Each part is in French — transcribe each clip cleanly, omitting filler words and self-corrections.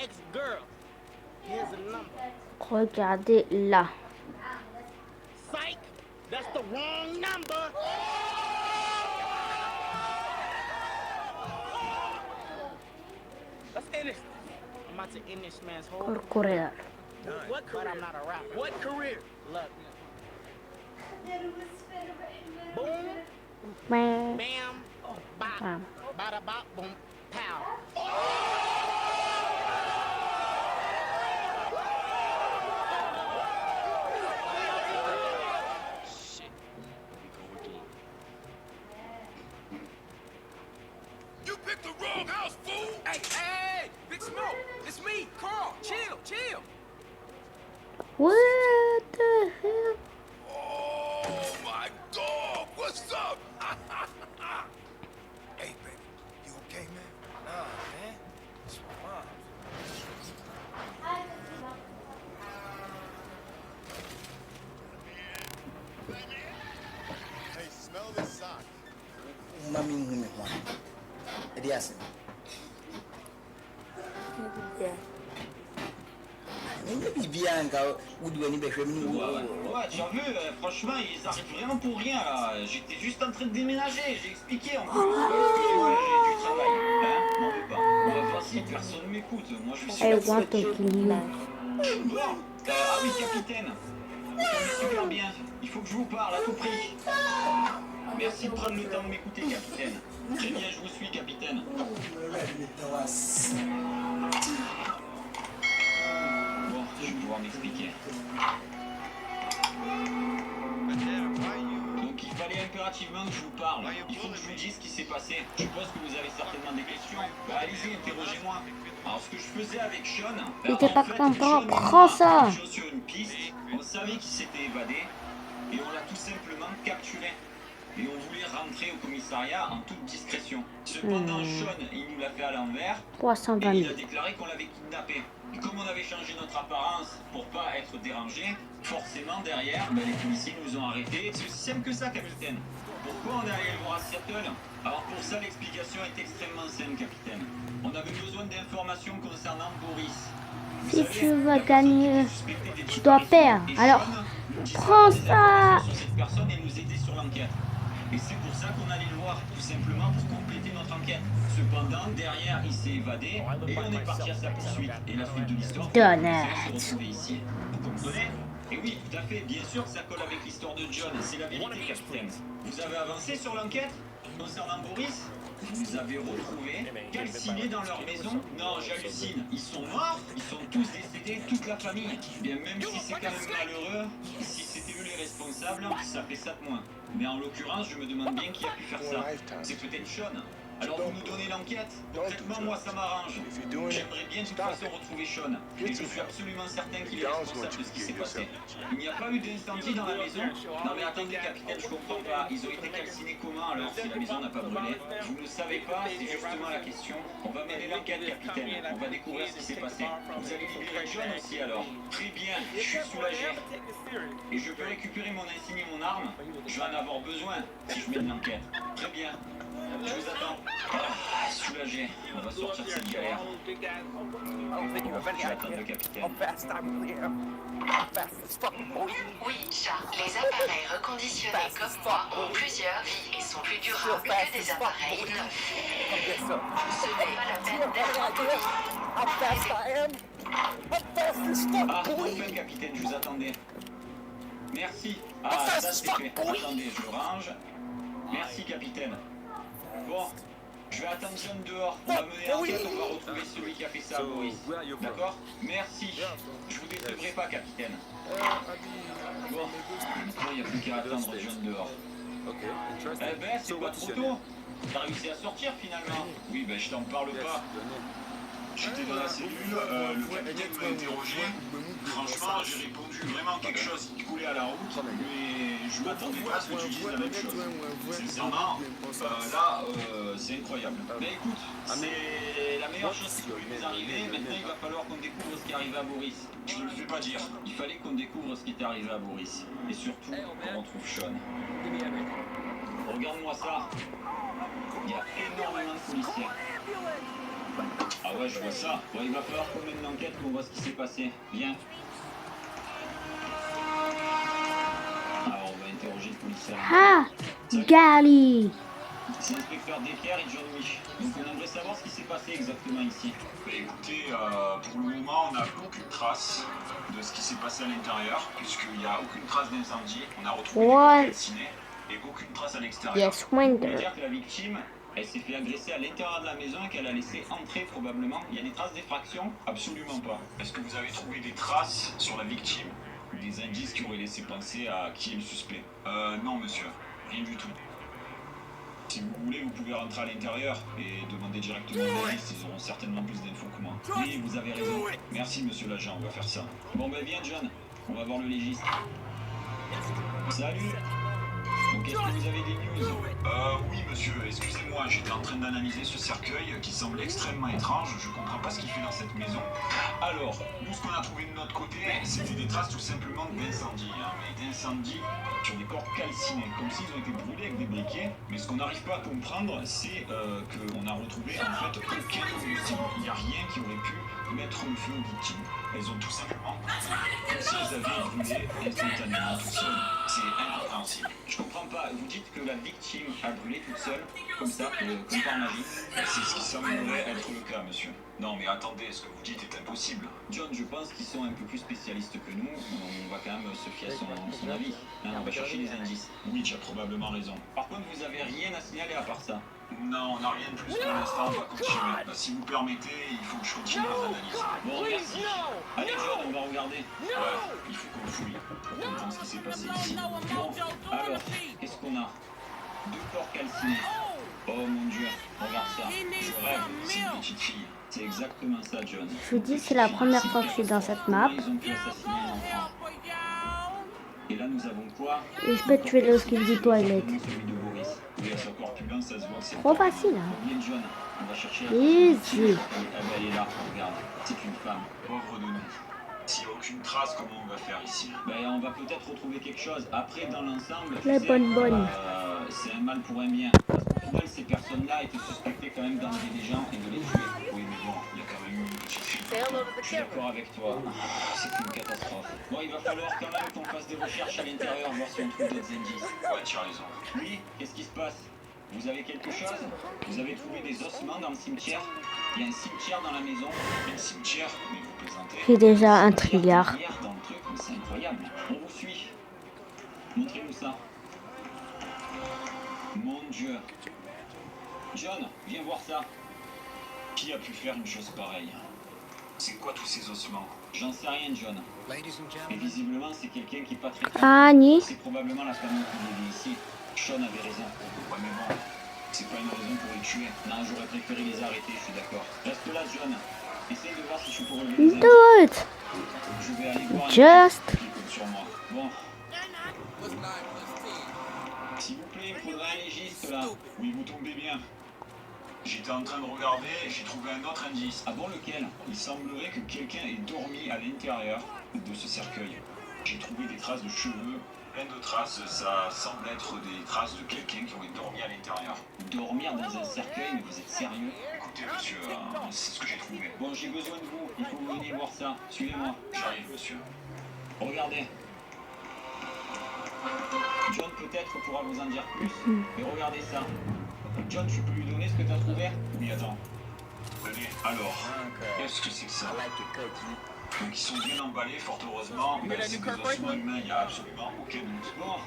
ex-girl. Here's a number. Regardez là. Psych! That's the wrong number! Let's end this. I'm about to end this man's whole Corredor. What career? But I'm not a rapper. What career? Look. Boom, Bam. bam, bop. Bam. Bada bop, boom, pow. Shit. Here we go again. You picked the wrong house, fool! Hey, Big Smoke, it's me, Carl. Chill. What the hell? Oh, my dog! What's up? Hey, baby, you okay, man? Nah, man. It's my mom. Hey, smell this sock. Mami ngume kwa. Elias. Mais bien quand vous devez nous faire nous. Ouais, tu as vu, franchement, ils arrivent vraiment pour rien là. J'étais juste en train de déménager, j'ai expliqué en plus. Excusez-moi, j'ai du travail. Hein, m'en veux pas. On va facile, personne ne m'écoute. Moi je suis I là. want to kill you. Bon, ah oui, capitaine. Vous tombez super bien. Il faut que je vous parle à tout prix. Merci de prendre le temps de m'écouter, capitaine. Très bien, je vous suis, capitaine. Bon, je vais pouvoir m'expliquer. Donc il fallait impérativement que je vous parle. Il faut que je vous dise ce qui s'est passé. Je suppose que vous avez certainement des questions. Bah allez-y, interrogez-moi. Alors ce que je faisais avec Sean, Il était pas content. Sean et moi, Prends ça. nous étions sur une piste, on savait qu'il s'était évadé et on l'a tout simplement capturé. Et on voulait rentrer au commissariat en toute discrétion. Cependant, Sean, il nous l'a fait à l'envers. 320 Et il 000. a déclaré qu'on l'avait kidnappé. Et comme on avait changé notre apparence pour pas être dérangé, forcément derrière, les policiers nous ont arrêtés. C'est aussi simple que ça, capitaine. Pourquoi on est allé le voir à Seattle? Alors pour ça, l'explication est extrêmement simple, capitaine. On avait besoin d'informations concernant Boris. Vous Si savez, tu veux la personne gagner, qui était suspectée des tu dois terroristes. perdre. Et Alors, Sean nous disait prends d'avoir des ça. informations sur cette personne et nous aider sur l'enquête. Et c'est pour ça qu'on allait le voir, tout simplement pour compléter notre enquête. Cependant, derrière, il s'est évadé et on est parti à sa poursuite. Et la suite de l'histoire, c'est qu'on s'est retrouvé ici. Vous comprenez? Et oui, tout à fait, bien sûr que ça colle avec l'histoire de John, c'est la vérité, capitaine. Vous avez avancé sur l'enquête concernant Boris? Vous avez retrouvé calcinés dans leur maison? Non, j'hallucine. Ils sont morts? Ils sont tous décédés, toute la famille? Bien, même si c'est quand même malheureux, si c'était eux les responsables, ça fait ça de moins. Mais en l'occurrence, je me demande bien qui a pu faire ça. C'est peut-être Sean. Alors vous nous donnez l'enquête? Concrètement, moi ça m'arrange. J'aimerais bien de toute façon retrouver Sean. Et je suis absolument certain qu'il est responsable de ce qui s'est passé. Il n'y a pas eu d'incendie dans la maison? Non mais attendez, capitaine, je comprends pas. Ils ont été calcinés comment alors si la maison n'a pas brûlé? Vous ne le savez pas, c'est justement la question. On va mener l'enquête, capitaine. On va découvrir ce qui s'est passé. Vous allez libérer Sean aussi alors? Très bien, je suis soulagé. Et je peux récupérer mon insigne et mon arme? Je vais en avoir besoin si je mène l'enquête. Très bien. Je vous attends. Ah, soulagé. On va sortir de cette galère. Je vais attendre le capitaine. Oui, Charles, les appareils reconditionnés comme moi ont plusieurs vies et sont plus durables que des appareils neufs. Ce n'est pas la peine d'être impoli. Ah, enfin, capitaine, je vous attendais. Merci. Ah, ça c'est fait. Attendez, je range. Merci, capitaine. Bon, je vais attendre John dehors. On va mener l'enquête, on va retrouver celui qui a fait ça à Boris. D'accord? Merci. Je vous décevrai pas, capitaine. Bon, il n'y a plus qu'à attendre John dehors. Eh ben, c'est pas trop tôt. T'as réussi à sortir finalement? Oui, ben je t'en parle pas. J'étais dans la cellule, le capitaine m'a interrogé. Franchement, j'ai répondu vraiment quelque chose qui coulait à la route, mais je m'attendais pas à ce que tu dises la même chose. Sincèrement, là, c'est incroyable. Mais écoute, c'est la meilleure chose qui peut nous arriver. Maintenant, il va falloir qu'on découvre ce qui est arrivé à Boris. Je ne le fais pas dire. Il fallait qu'on découvre ce qui est arrivé à Boris. Et surtout, qu'on retrouve Sean. Regarde-moi ça. Il y a énormément de policiers. Ah ouais, je vois ça. Bon, il va falloir qu'on mène l'enquête, qu'on voit ce qui s'est passé. Viens. Alors, on va interroger le policier. Ah, Gali. C'est l'inspecteur Descaires et John Wick. Donc on aimerait savoir ce qui s'est passé exactement ici. Écoutez, pour le moment, on n'a aucune trace de ce qui s'est passé à l'intérieur, puisqu'il n'y a aucune trace d'incendie. On a retrouvé des corps calcinés et aucune trace à l'extérieur. Yes, Ça veut Wonder. dire que la victime, elle s'est fait agresser à l'intérieur de la maison et qu'elle a laissé entrer probablement. Il y a des traces d'effraction? Absolument pas. Est-ce que vous avez trouvé des traces sur la victime? Des indices qui auraient laissé penser à qui est le suspect? Non, monsieur. Rien du tout. Si vous voulez, vous pouvez rentrer à l'intérieur et demander directement aux légiste, ils auront certainement plus d'infos que moi. Oui, vous avez raison. Merci, monsieur l'agent, on va faire ça. Bon, ben viens, John, on va voir le légiste. Salut. Donc, est-ce que vous avez des news? Oui, monsieur, excusez-moi, j'étais en train d'analyser ce cercueil qui semble extrêmement étrange. Je comprends pas ce qu'il fait dans cette maison. Alors, nous, ce qu'on a trouvé de notre côté, c'était des traces tout simplement d'incendie. Mais d'incendie Sur des corps calcinés, comme s'ils ont été brûlés avec des briquets. Mais ce qu'on n'arrive pas à comprendre, c'est qu'on a retrouvé en fait aucun combustible. Il n'y a rien qui aurait pu mettre le feu aux victimes. Elles ont tout simplement, comme si elles avaient brûlé instantanément tout seules. C'est incompréhensible. Je comprends pas. Vous dites que la victime a brûlé toute seule, comme ça, comme par magie. C'est ce qui semblerait être le cas, monsieur. Non, mais attendez, ce que vous dites est impossible. John, je pense qu'ils sont un peu plus spécialistes que nous. On va quand même se fier à son avis. Hein, on va chercher des indices. Oui, tu as probablement raison. Par contre, vous avez rien à signaler à part ça. Non, on n'a rien de plus pour l'instant, on va continuer. Si vous permettez, il faut que je continue les analyses. Bon, merci. Allez, John, on va regarder. Ouais, il faut qu'on fouille pour comprendre ce qui s'est passé ici. Bon, alors, qu'est-ce qu'on a? 2 corps calcinés. Oh mon Dieu, regarde ça. Je rêve, c'est une petite fille. C'est exactement ça, John. Je vous dis, c'est la première fois que je suis dans cette map. Ils ont pu assassiner un enfant. Et là, nous avons quoi? Et je peux tuer le skill du toilette. Celui de Boris. Oui, à sa corpulence, ça se voit que c'est... Trop facile, hein. Bien, John, on va chercher... Easy. Elle est là, regarde. C'est une femme. Pauvre de nous. S'il n'y a aucune trace, comment on va faire ici? Ben, on va peut-être retrouver quelque chose. Après, dans l'ensemble, La bonne. c'est un mal pour un bien. Parce qu'au final, ces personnes-là étaient suspectées quand même d'enlever des gens et de les tuer. Oui, mais bon, il y a quand même eu une petite fille. Je suis d'accord avec toi. C'est une catastrophe. Bon, il va falloir quand même qu'on fasse des recherches à l'intérieur, voir si on trouve d'autres indices. Ouais, tu as raison. Oui, qu'est-ce qui se passe? Vous avez quelque chose? Vous avez trouvé des ossements dans le cimetière? Il y a un cimetière dans la maison. Un cimetière? Mais vous plaisantez? J'ai déjà un trilliard. Dans le truc, mais c'est incroyable. On vous suit. Montrez-nous ça. Mon Dieu. John, viens voir ça. Qui a pu faire une chose pareille? C'est quoi tous ces ossements? J'en sais rien, John. Mais visiblement, c'est quelqu'un qui est pas très... Annie. C'est probablement la famille qui vit ici. Sean avait raison. Ouais, mais bon, C'est pas une raison pour les tuer. Non, j'aurais préféré les arrêter, je suis d'accord. Reste là, John. Essaye de voir si je peux relever les indices. Do it. Je vais aller voir un Just. qui compte sur moi. Bon. S'il vous plaît, il me faudrait un légiste là. oui, vous tombez bien. J'étais en train de regarder et j'ai trouvé un autre indice. Ah bon, lequel? Il semblerait que quelqu'un ait dormi à l'intérieur de ce cercueil. J'ai trouvé des traces de cheveux, plein de traces. Ça semble être des traces de quelqu'un qui aurait dormi à l'intérieur. Dormir dans un cercueil, mais vous êtes sérieux? Écoutez, monsieur, c'est ce que j'ai trouvé. Bon, j'ai besoin de vous. Il faut que vous veniez voir ça. Suivez-moi. J'arrive, monsieur. Regardez. John peut-être pourra vous en dire plus. Mais regardez ça. John, tu peux lui donner ce que tu as trouvé? Oui, attends. Venez, alors, qu'est-ce que c'est que ça? Donc ils sont bien emballés, fort heureusement. Mais c'est des ossements humains, il n'y a absolument aucun doute. Bon,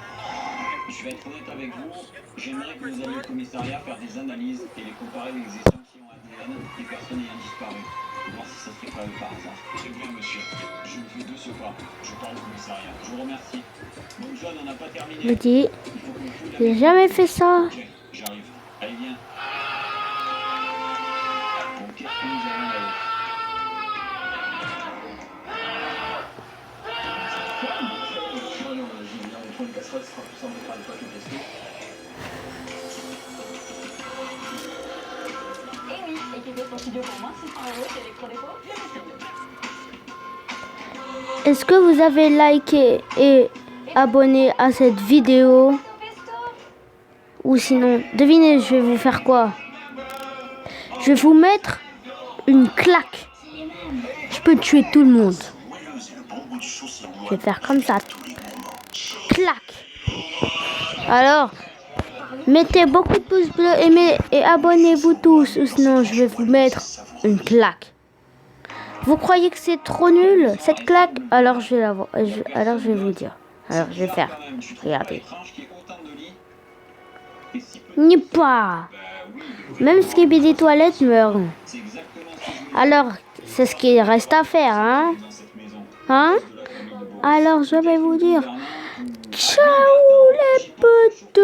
je vais être honnête avec vous. J'aimerais que vous alliez au commissariat faire des analyses et les comparer avec des échantillons ADN des personnes ayant disparu. Voir si ça serait pas eux par hasard. Très bien, monsieur. Je vous fais de ce pas. Je parle au commissariat. Je vous remercie. Bon, John, on n'a pas terminé. Je vous dis, Il faut qu'on fouille la j'ai maison. jamais fait ça. Ok, j'arrive. Allez, viens. Bon, qu'est-ce que nous avons là-haut? Non, vas-y, viens, on prend une casserole, ce sera plus simple de faire des pâtes au pesto. Et oui, équipez son studio pour moins 600 € chez Electrodépôt, le studio. Est-ce que vous avez liké et abonné à cette vidéo? Ou sinon, devinez, je vais vous faire quoi? Je vais vous mettre une claque. Je peux tuer tout le monde. Je vais faire comme ça. Clac. Alors, mettez beaucoup de pouces bleus, aimez et abonnez-vous tous, ou sinon je vais vous mettre une claque. Vous croyez que c'est trop nul cette claque? Alors je vais vous dire. Alors je vais faire. Regardez. N'y pas. Même Skippy des toilettes meurt. Alors c'est ce qu'il reste à faire, hein? Hein? Alors je vais vous dire. Ciao les petits.